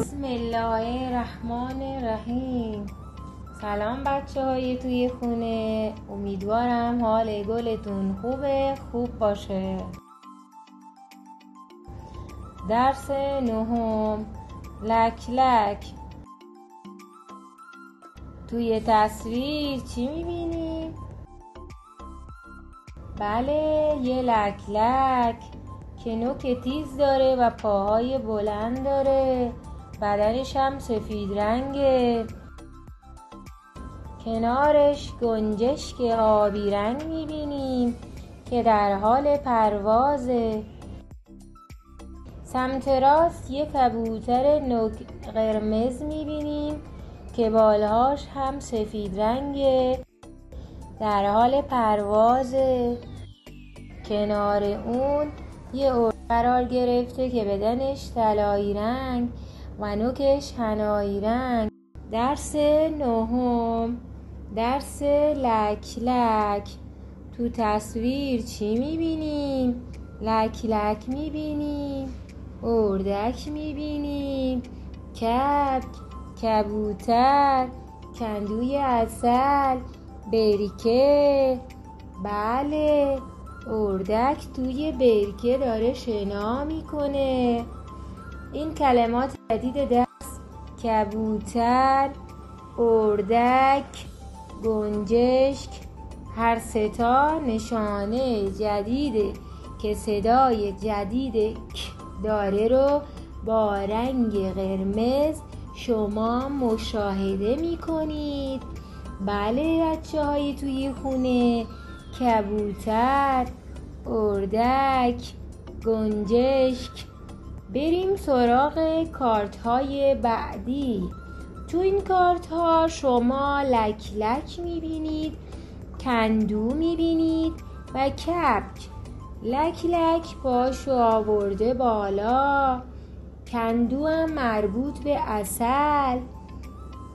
بسم الله الرحمن الرحیم. سلام بچه های توی خونه، امیدوارم حال گلتون خوب باشه. درس نهم، لک لک. توی تصویر چی میبینیم؟ بله، یه لک لک که نوک تیز داره و پاهای بلند داره، بدنش هم سفید رنگه. کنارش گنجشک آبی رنگ میبینیم که در حال پروازه. سمت راست یه کبوتر نوک قرمز میبینیم که بالهاش هم سفید رنگه، در حال پروازه. کنار اون یه اردک قرار گرفته که بدنش طلایی رنگ و نوکش حنایی رنگ. درس نهم، درس لک لک. تو تصویر چی میبینیم؟ لک لک میبینیم، اردک میبینیم، کبک، کبوتر، کندوی عسل، برکه. بله، اردک توی برکه داره شنا میکنه. این کلمات جدید درس کبوتر، اردک، گنجشک، هر سه تا نشانه جدیده که صدای جدید ک داره رو با رنگ قرمز شما مشاهده میکنید. بله بچه های توی خونه، کبوتر، اردک، گنجشک. بریم سراغ کارت های بعدی. تو این کارت ها شما لک لک میبینید، کندو میبینید و کبک. لک لک پاشو آورده بالا، کندو هم مربوط به عسل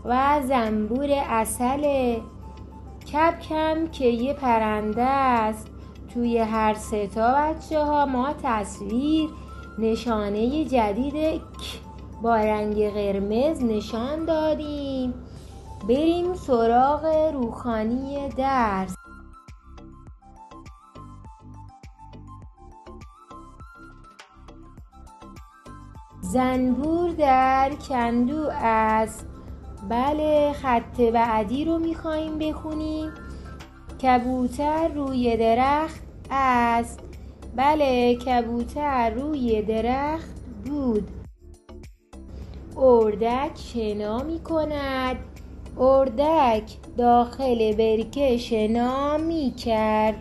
و زنبور عسله. کبک هم که یه پرنده است. توی هر سه تا بچه ها ما تصویر نشانه جدید ک با رنگ قرمز نشان دادیم. بریم سراغ روخانی درس. زنبور در کندو است. بله، خط بعدی رو میخواییم بخونیم. کبوتر روی درخت است. بله، کبوتر روی درخت بود. اردک شنا می کند. اردک داخل برکه شنا می کرد.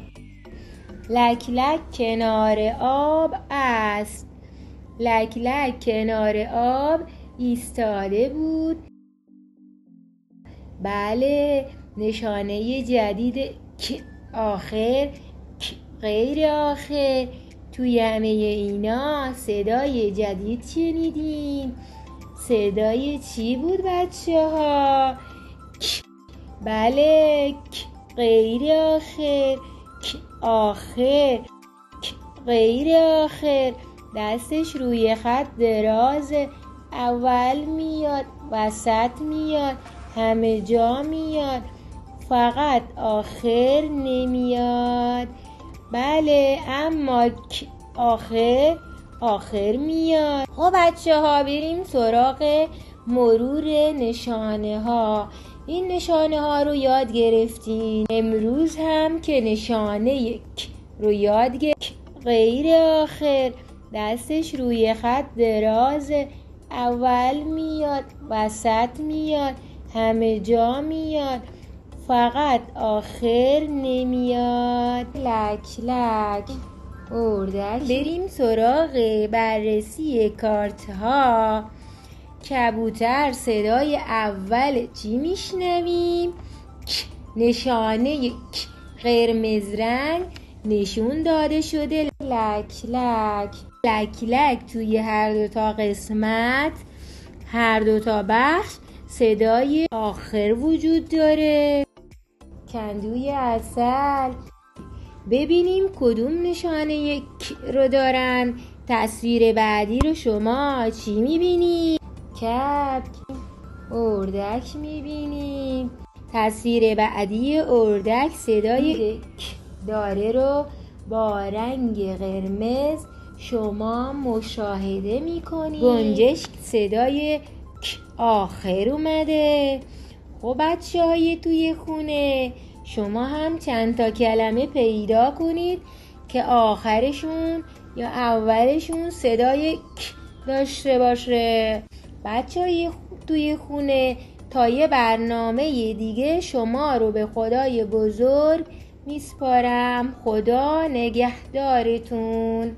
لک لک کنار آب است. لک لک کنار آب ایستاده بود. بله، نشانه جدید ک آخر، ک غیر آخر. توی همه اینا صدای جدید شنیدیم. صدای چی بود بچه ها؟ ک. بله، ک غیر آخر، ک آخر، ک غیر آخر. دستش روی خط دراز، اول میاد، وسط میاد، همه جا میاد، فقط آخر نمیاد. بله، اما ک آخر میاد. خب بچه ها، بریم سراغ مرور نشانه ها. این نشانه ها رو یاد گرفتین. امروز هم که نشانه ک رو یاد گرفتین. غیر آخر، دستش روی خط دراز، اول میاد، وسط میاد، همه جا میاد، فقط آخر نمیاد. لک لک، اردک. بریم سراغ بررسی کارت ها. کبوتر صدای اول چی میشنویم؟ نشانه ک قرمز رنگ نشون داده شده. لک لک. لک لک توی هر دو تا قسمت، هر دو تا بخش صدای آخر وجود داره. کندوی عسل. ببینیم کدوم نشانه ک رو دارن. تصویر بعدی رو شما چی میبینید؟ کبک اردک میبینیم. تصویر بعدی اردک صدای ک داره رو با رنگ قرمز شما مشاهده میکنید. گنجشک صدای ک آخر اومده. خب بچه های توی خونه شما هم چند تا کلمه پیدا کنید که آخرشون یا اولشون صدای ک داشته باشه. بچه های توی خونه تا یه برنامه دیگه شما رو به خدای بزرگ میسپارم. خدا نگهدارتون.